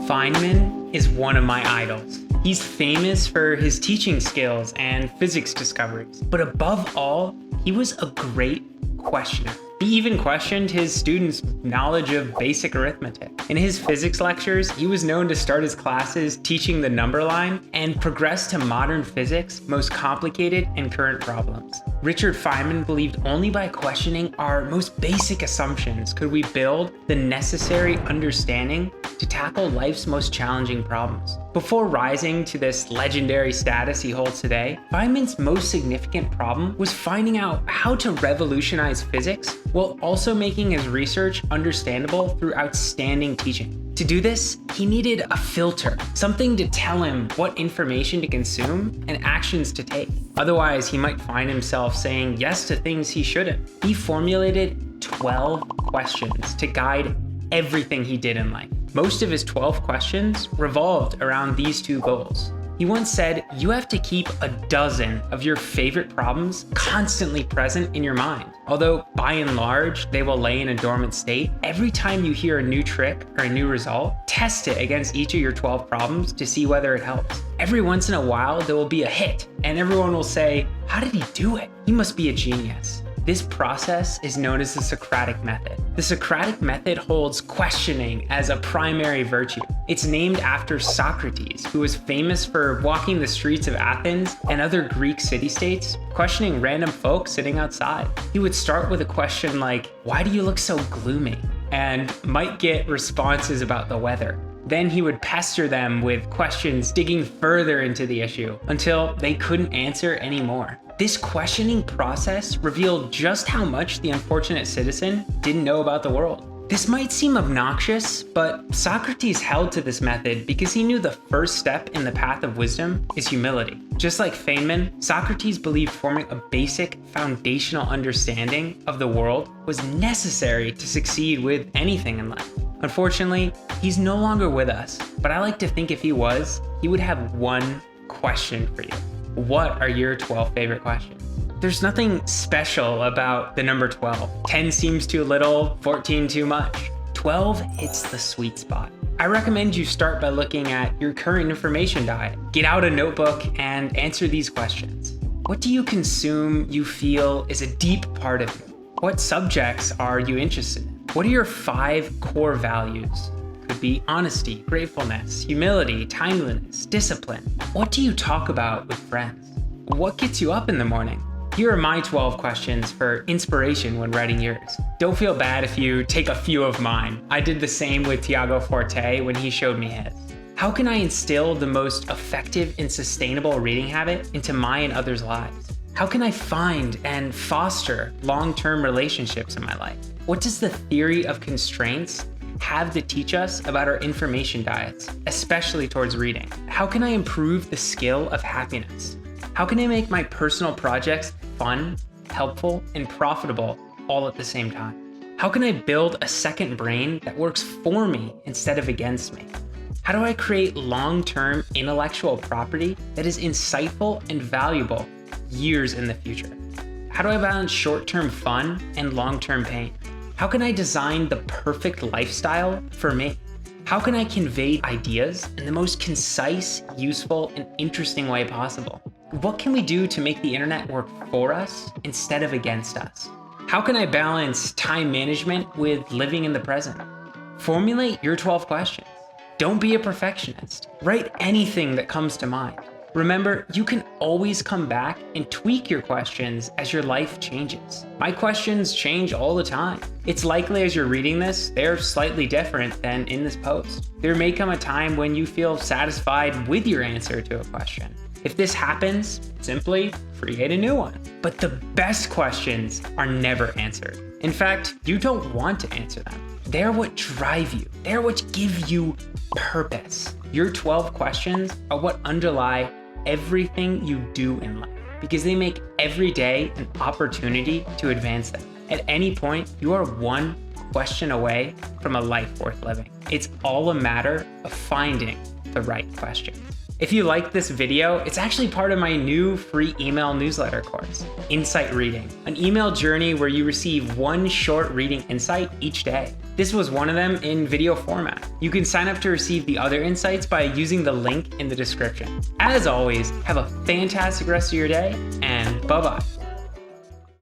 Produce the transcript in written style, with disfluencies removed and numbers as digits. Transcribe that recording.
Feynman is one of my idols. He's famous for his teaching skills and physics discoveries, but above all, he was a great questioner. He even questioned his students' knowledge of basic arithmetic. In his physics lectures, he was known to start his classes teaching the number line and progress to modern physics' most complicated and current problems. Richard Feynman believed only by questioning our most basic assumptions could we build the necessary understanding to tackle life's most challenging problems. Before rising to this legendary status he holds today, Feynman's most significant problem was finding out how to revolutionize physics while also making his research understandable through outstanding teaching. To do this, he needed a filter, something to tell him what information to consume and actions to take. Otherwise, he might find himself saying yes to things he shouldn't. He formulated 12 questions to guide everything he did in life. Most of his 12 questions revolved around these two goals. He once said, you have to keep a dozen of your favorite problems constantly present in your mind. Although by and large, they will lay in a dormant state, every time you hear a new trick or a new result, test it against each of your 12 problems to see whether it helps. Every once in a while, there will be a hit, and everyone will say, how did he do it? He must be a genius. This process is known as the Socratic Method. The Socratic Method holds questioning as a primary virtue. It's named after Socrates, who was famous for walking the streets of Athens and other Greek city-states, questioning random folks sitting outside. He would start with a question like, why do you look so gloomy? And might get responses about the weather. Then he would pester them with questions digging further into the issue until they couldn't answer anymore. This questioning process revealed just how much the unfortunate citizen didn't know about the world. This might seem obnoxious, but Socrates held to this method because he knew the first step in the path of wisdom is humility. Just like Feynman, Socrates believed forming a basic foundational understanding of the world was necessary to succeed with anything in life. Unfortunately, he's no longer with us, but I like to think if he was, he would have one question for you. What are your 12 favorite questions? There's nothing special about the number 12. 10 seems too little, 14 too much. 12 hits the sweet spot. I recommend you start by looking at your current information diet. Get out a notebook and answer these questions. What do you consume you feel is a deep part of you? What subjects are you interested in? What are your 5 core values? Could be honesty, gratefulness, humility, timeliness, discipline. What do you talk about with friends? What gets you up in the morning? Here are my 12 questions for inspiration when writing yours. Don't feel bad if you take a few of mine. I did the same with Tiago Forte when he showed me his. How can I instill the most effective and sustainable reading habit into my and others' lives? How can I find and foster long-term relationships in my life? What does the theory of constraints have to teach us about our information diets, especially towards reading? How can I improve the skill of happiness? How can I make my personal projects fun, helpful, and profitable all at the same time? How can I build a second brain that works for me instead of against me? How do I create long-term intellectual property that is insightful and valuable years in the future? How do I balance short-term fun and long-term pain? How can I design the perfect lifestyle for me? How can I convey ideas in the most concise, useful, and interesting way possible? What can we do to make the internet work for us instead of against us? How can I balance time management with living in the present? Formulate your 12 questions. Don't be a perfectionist. Write anything that comes to mind. Remember, you can always come back and tweak your questions as your life changes. My questions change all the time. It's likely as you're reading this, they're slightly different than in this post. There may come a time when you feel satisfied with your answer to a question. If this happens, simply create a new one. But the best questions are never answered. In fact, you don't want to answer them. They're what drive you. They're what give you purpose. Your 12 questions are what underlie everything you do in life because they make every day an opportunity to advance them. At any point, you are one question away from a life worth living. It's all a matter of finding the right question. If you like this video, it's actually part of my new free email newsletter course, Insight Reading, an email journey where you receive one short reading insight each day. This was one of them in video format. You can sign up to receive the other insights by using the link in the description. As always, have a fantastic rest of your day, and bye-bye.